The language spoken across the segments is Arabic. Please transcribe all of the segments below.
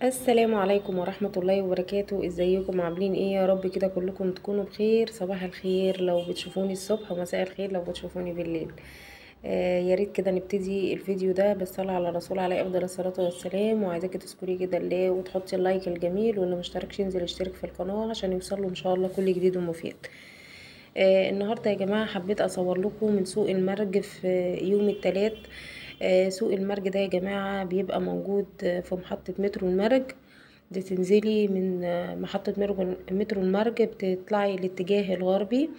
السلام عليكم ورحمة الله وبركاته. ازيكم عاملين ايه؟ يا رب كده كلكم تكونوا بخير. صباح الخير لو بتشوفوني الصبح، ومساء الخير لو بتشوفوني بالليل. يا ريت كده نبتدي الفيديو ده بالصلاة على الرسول عليه افضل الصلاة والسلام. وعايزاكي تذكري كده الله وتحطي اللايك الجميل، واللي مشتركش ينزل يشترك في القناة عشان يوصله ان شاء الله كل جديد ومفيد. النهاردة يا جماعة حبيت أصور لكم من سوق المرج في يوم التلات. سوق المرج ده يا جماعة بيبقى موجود في محطة مترو المرج. بتنزلي من محطة مترو المرج، بتطلعي الاتجاه الغربي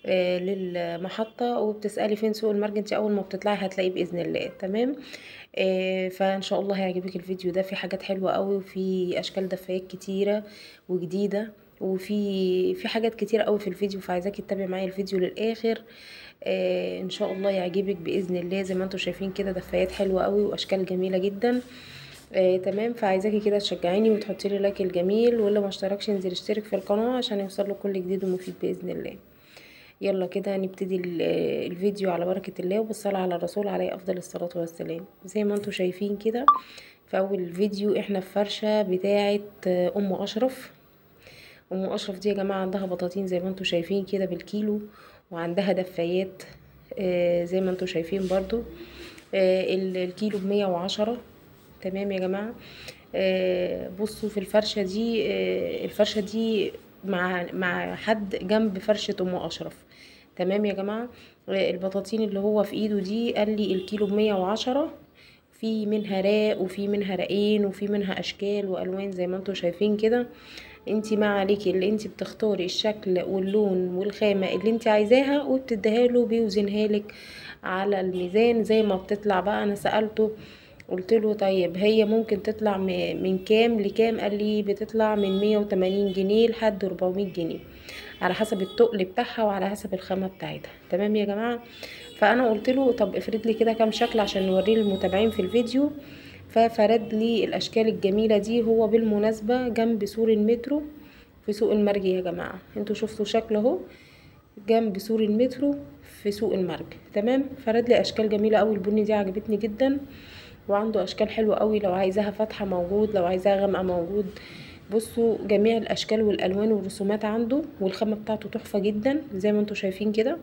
للمحطة، وبتسألي فين سوق المرج. انت أول ما بتطلعي هتلاقيه بإذن الله. تمام. فإن شاء الله هيعجبك الفيديو ده. في حاجات حلوة قوي، وفي أشكال دفايات كتيرة وجديدة، وفي حاجات كتير قوي في الفيديو، فعايزاكي تتابعي معايا الفيديو للاخر. ان شاء الله يعجبك باذن الله. زي ما انتم شايفين كده دفايات حلوه قوي واشكال جميله جدا. تمام. فعايزاكي كده تشجعيني وتحطي لي لايك الجميل، واللي ما اشتركش ينزل يشترك في القناه عشان يوصل له كل جديد ومفيد باذن الله. يلا كده نبتدي الفيديو على بركه الله وبالصلاه على الرسول عليه افضل الصلاه والسلام. زي ما انتم شايفين كده في اول فيديو احنا في فرشه بتاعه ام اشرف. ام اشرف دي يا جماعه عندها بطاطين زي ما انتم شايفين كده بالكيلو، وعندها دفايات زي ما انتم شايفين برضو. الكيلو ب110. تمام يا جماعه. بصوا في الفرشه دي، الفرشه دي مع حد جنب فرشه ام اشرف. تمام يا جماعه. البطاطين اللي هو في ايده دي قال لي الكيلو ب110. في منها راق وفي منها رقين وفي منها اشكال والوان زي ما انتم شايفين كده. انتي ما عليكي اللي انتي بتختاري الشكل واللون والخامة اللي انتي عايزاها، وبتديها له بيوزنها لك على الميزان زي ما بتطلع. بقى انا سألته قلت له طيب هي ممكن تطلع من كام لكام؟ قال لي بتطلع من 180 جنيه لحد 400 جنيه، على حسب التقل بتاعها وعلى حسب الخامة بتاعتها. تمام يا جماعة. فانا قلت له طب افرد لي كده كام شكل عشان نوريه للمتابعين في الفيديو. ففرد لي الاشكال الجميلة دي. هو بالمناسبة جنب سور المترو في سوق المرج يا جماعة. انتوا شفتوا شكله اهو جنب سور المترو في سوق المرج. تمام. فرد لي اشكال جميلة قوي. البني دي عجبتني جدا، وعنده اشكال حلوة قوي. لو عايزاها فاتحة موجود، لو عايزاها غامقة موجود. بصوا جميع الاشكال والالوان والرسومات عنده، والخامة بتاعته تحفة جدا زي ما انتوا شايفين كده.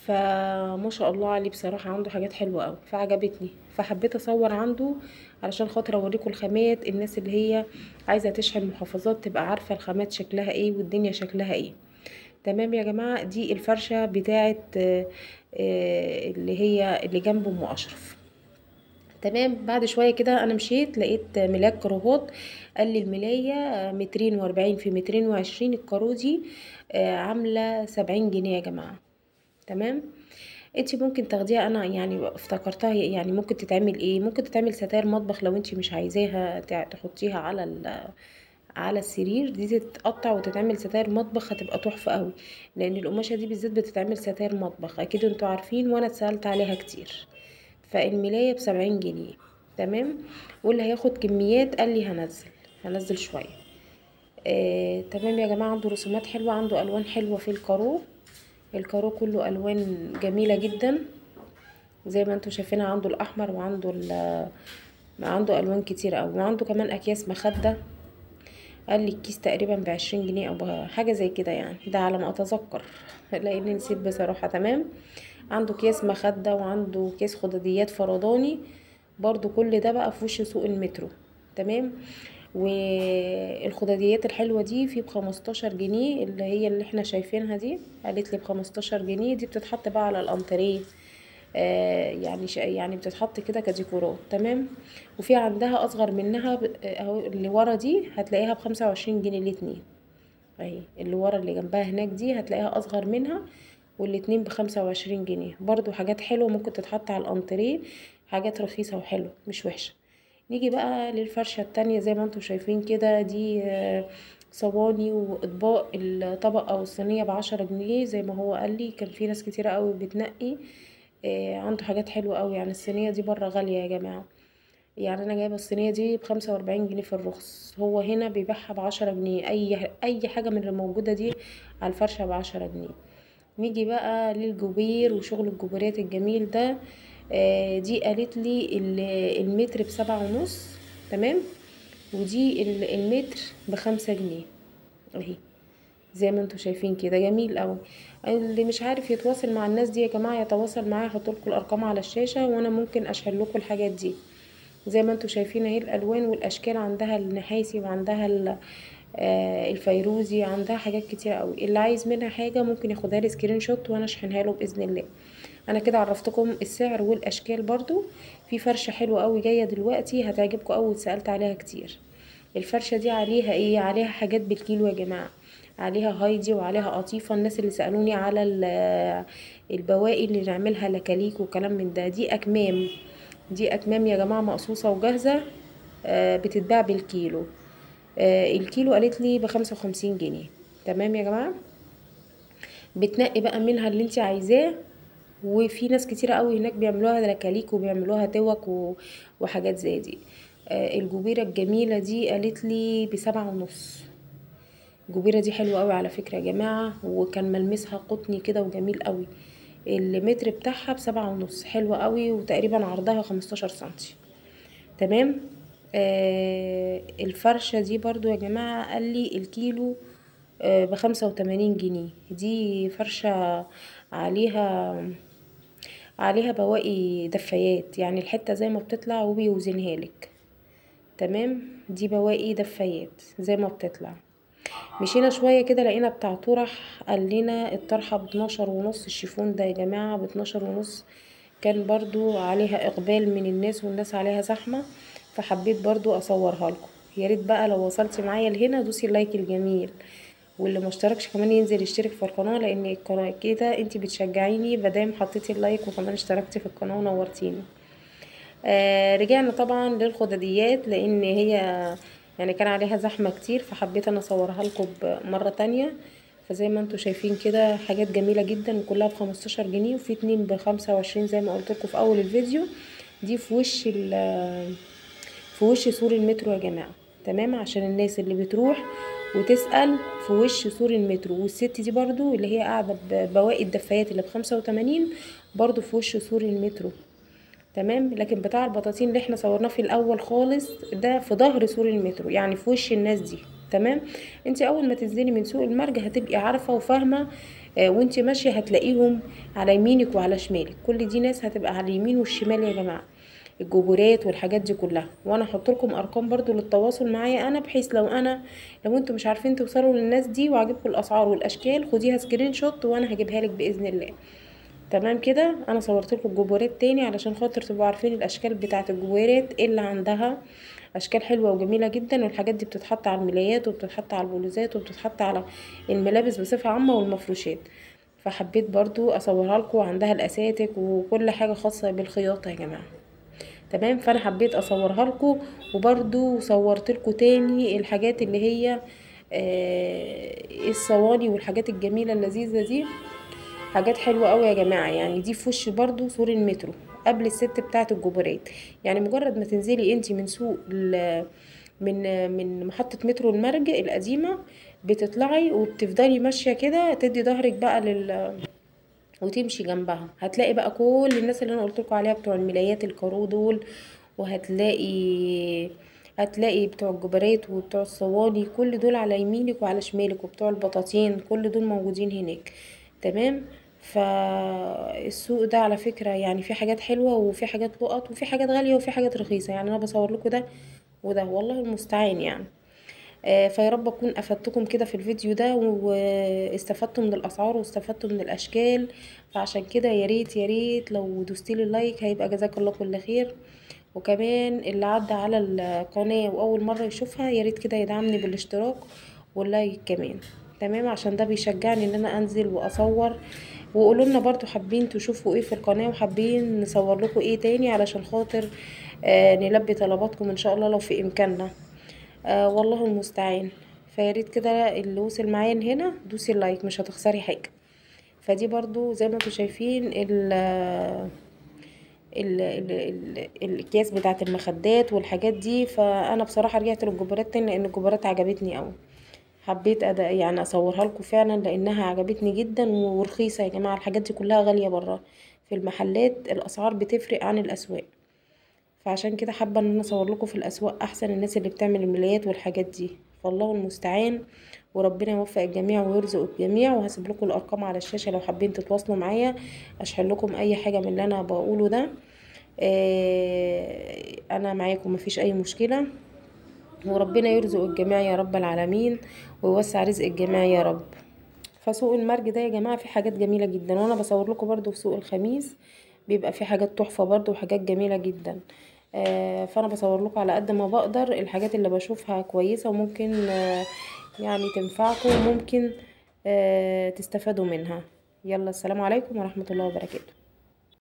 فما شاء الله عليه بصراحة عنده حاجات حلوة قوي فعجبتني، فحبيت اصور عنده علشان خاطر اوريكم الخامات. الناس اللي هي عايزة تشحن محافظات تبقى عارفة الخامات شكلها ايه والدنيا شكلها ايه. تمام يا جماعة. دي الفرشة بتاعت اللي هي اللي جنب ام اشرف. تمام. بعد شوية كده انا مشيت لقيت ملاك كروهات. قال لي الملاية 240 في 220. الكارو دي عاملة 70 جنيه يا جماعة. تمام. انتي ممكن تاخديها، انا يعني افتكرتها يعني ممكن تتعمل ايه، ممكن تتعمل ستاير مطبخ لو انتي مش عايزاها تحطيها على على السرير. دي تتقطع وتتعمل ستاير مطبخ هتبقى تحفة قوي، لان القماشة دي بالذات بتتعمل ستاير مطبخ اكيد انتوا عارفين، وانا اتسألت عليها كتير. فالملاية ب70 جنيه. تمام. واللي هياخد كميات قال لي هنزل شوية. تمام يا جماعة. عنده رسومات حلوة، عنده الوان حلوة في الكارو. الكارو كله الوان جميلة جدا زي ما انتوا شايفينها. عنده الاحمر وعنده عنده الوان كتير اوي، وعنده كمان اكياس مخدة. قال لي الكيس تقريبا ب20 جنيه او حاجة زي كده يعني، ده على ما اتذكر لاني نسيت بصراحة. تمام. عنده اكياس مخدة وعنده كيس خداديات فرداني برضو. كل ده بقى في وش سوق المترو. تمام. والخداديات الحلوة دي في ب15 جنيه، اللي هي اللي احنا شايفينها دي. قالت لي ب15 جنيه. دي بتتحط بقى على الانتريه. يعني يعني بتتحط كده كديكورات. تمام. وفي عندها اصغر منها اهو اللي ورا دي هتلاقيها ب25 جنيه الاتنين. اهي اللي ورا اللي جنبها هناك دي هتلاقيها اصغر منها، والاتنين ب25 جنيه برضو. حاجات حلوة ممكن تتحط على الانتريه، حاجات رخيصة وحلوة مش وحشة. نيجي بقى للفرشة التانية زي ما انتم شايفين كده. دي صواني واطباق. الطبق او الصينية ب10 جنيه زي ما هو قال لي. كان في ناس كتيرة قوي بتنقي. عنده حاجات حلوة قوي. يعني الصينية دي بره غالية يا جماعة. يعني انا جايبة الصينية دي ب45 جنيه في الرخص، هو هنا بيبيعها ب10 جنيه. اي حاجة من اللي موجودة دي على الفرشة ب10 جنيه. نيجي بقى للجوبير وشغل الجوبيرات الجميل ده. دي قالت لي المتر ب7.5. تمام. ودي المتر ب5 جنيه اهي، زي ما انتوا شايفين كده، جميل قوي. اللي مش عارف يتواصل مع الناس دي يا جماعه يتواصل معايا، هحط لكم الارقام على الشاشه وانا ممكن اشحن لكم الحاجات دي. زي ما انتوا شايفين اهي الالوان والاشكال، عندها النحاسي وعندها الفيروزي، عندها حاجات كتيره قوي. اللي عايز منها حاجه ممكن ياخدها لي سكرين شوت وانا اشحنها له باذن الله. انا كده عرفتكم السعر والاشكال. برضو في فرشه حلوه قوي جايه دلوقتي هتعجبكم قوي، اتسالت عليها كتير. الفرشه دي عليها ايه؟ عليها حاجات بالكيلو يا جماعه، عليها هايدي وعليها قطيفه. الناس اللي سالوني على البواقي اللي نعملها لكاليك وكلام من ده، دي اكمام. دي اكمام يا جماعه مقصوصه وجاهزه، بتتباع بالكيلو. الكيلو قالت لي ب55 جنيه. تمام يا جماعه، بتنقي بقى منها اللي انت عايزاه. وفي ناس كتيرة قوي هناك بيعملوها لكاليك وبيعملوها توك وحاجات زي دي. الجبيرة الجميلة دي قالت لي ب7.5. الجبيرة دي حلوة قوي على فكرة يا جماعة، وكان ملمسها قطني كده وجميل قوي. المتر بتاعها ب7.5، حلوة قوي، وتقريبا عرضها 15 سنتي. تمام. الفرشة دي برضو يا جماعة قال لي الكيلو ب85 جنيه. دي فرشة عليها بواقي دفايات، يعني الحتة زي ما بتطلع وبيوزنها لك. تمام، دي بواقي دفايات زي ما بتطلع. مشينا شوية كده لقينا بتاع طرح، قال لنا الطرحة ب12.5. الشيفون ده يا جماعة ب12.5. كان برضو عليها اقبال من الناس، والناس عليها زحمة، فحبيت برضو اصورها لكم. يا ريت بقى لو وصلتي معايا لهنا دوسي اللايك الجميل، واللي ما اشتركش كمان ينزل يشترك في القناه، لان القناه كده انتي بتشجعيني مادام حطيتي اللايك وكمان اشتركتي في القناه ونورتيني. رجعنا طبعا للخدديات، لان هي يعني كان عليها زحمه كتير، فحبيت انا اصورها لكم مره تانية. فزي ما انتوا شايفين كده حاجات جميله جدا، وكلها ب15 جنيه، وفي 2 ب25 زي ما قلت لكم في اول الفيديو. دي في وش سور المترو يا جماعة. تمام، عشان الناس اللي بتروح وتسأل، في وش سور المترو. والست دي برضو اللي هي قاعدة ببواقي الدفايات اللي ب85 برضو في وش سور المترو. تمام، لكن بتاع البطاطين اللي احنا صورناه في الاول خالص ده في ظهر سور المترو، يعني في وش الناس دي. تمام، انت اول ما تنزلي من سوق المرج هتبقي عارفة وفاهمة. وانت ماشية هتلاقيهم على يمينك وعلى شمالك، كل دي ناس هتبقى على اليمين والشمال يا جماعة، الجبورات والحاجات دي كلها. وانا هحط لكم ارقام برضو للتواصل معايا انا، بحيث لو انتوا مش عارفين توصلوا للناس دي وعجبكم الاسعار والاشكال، خديها سكرين شوت وانا هجيبها لك باذن الله. تمام كده، انا صورت لكم الجبورات تاني علشان خاطر تبقوا عارفين الاشكال بتاعه الجبورات اللي عندها. اشكال حلوه وجميله جدا، والحاجات دي بتتحط على الملايات وبتتحط على البلوزات وبتتحط على الملابس بصفه عامه والمفروشات. فحبيت برضو اصورها لكم، عندها الاساتك وكل حاجه خاصه بالخياطه يا جماعه. تمام، فانا حبيت اصورها لكم. وبرضو صورت لكم تاني الحاجات اللي هي الصواني والحاجات الجميله اللذيذه دي. حاجات حلوه قوي يا جماعه، يعني دي في وش برضو سور المترو قبل الست بتاعه الجبرات. يعني مجرد ما تنزلي انتي من سوق من محطه مترو المرج القديمه، بتطلعي وبتفضلي ماشيه كده، تدي ظهرك بقى وتمشي جنبها، هتلاقي بقى كل الناس اللي انا قلت لكم عليها بتوع الملايات الكارو دول. هتلاقي بتوع الجبرات وبتوع الصواني، كل دول على يمينك وعلى شمالك، وبتوع البطاطين كل دول موجودين هناك. تمام. فالسوق ده على فكرة يعني في حاجات حلوة وفي حاجات لقط وفي حاجات غالية وفي حاجات رخيصة، يعني انا بصور لكم ده وده، والله المستعان يعني. فيا رب اكون افدتكم كده في الفيديو ده، واستفدتوا من الاسعار واستفدتوا من الاشكال. فعشان كده يا ريت يا ريت لو دوستيلي اللايك هيبقى جزاك الله كل خير. وكمان اللي عدى على القناة واول مرة يشوفها يا ريت كده يدعمني بالاشتراك واللايك كمان. تمام، عشان ده بيشجعني ان انا انزل واصور. وقولوا لنا برضو حابين تشوفوا ايه في القناة، وحابين نصور لكم ايه تاني علشان خاطر نلبي طلباتكم ان شاء الله لو في امكاننا. والله المستعان. فياريت كده اللي وصل معايا هنا دوسي اللايك، مش هتخسري حاجة. فدي برضو زي ما انتوا شايفين الاكياس بتاعت المخدات والحاجات دي. فانا بصراحة رجعت للجبرات تاني لان الجبرات عجبتني اوي. حبيت يعني اصورها لكم فعلا لانها عجبتني جدا ورخيصة يا جماعة. الحاجات دي كلها غالية برا في المحلات، الاسعار بتفرق عن الاسواق. فعشان كده حابه ان انا اصور لكم في الاسواق احسن، الناس اللي بتعمل الملايات والحاجات دي. فالله المستعان، وربنا يوفق الجميع ويرزق الجميع. وهسيب لكم الارقام على الشاشه لو حابين تتواصلوا معايا اشحن لكم اي حاجه من اللي انا بقوله ده. انا معاكم مفيش اي مشكله، وربنا يرزق الجميع يا رب العالمين، ويوسع رزق الجميع يا رب. فسوق المرج ده يا جماعه فيه حاجات جميله جدا، وانا بصور لكم برضو في سوق الخميس بيبقى فيه حاجات تحفه برضو وحاجات جميله جدا. فانا بصور لكم على قد ما بقدر الحاجات اللي بشوفها كويسه وممكن يعني تنفعكم، وممكن تستفادوا منها. يلا السلام عليكم ورحمه الله وبركاته.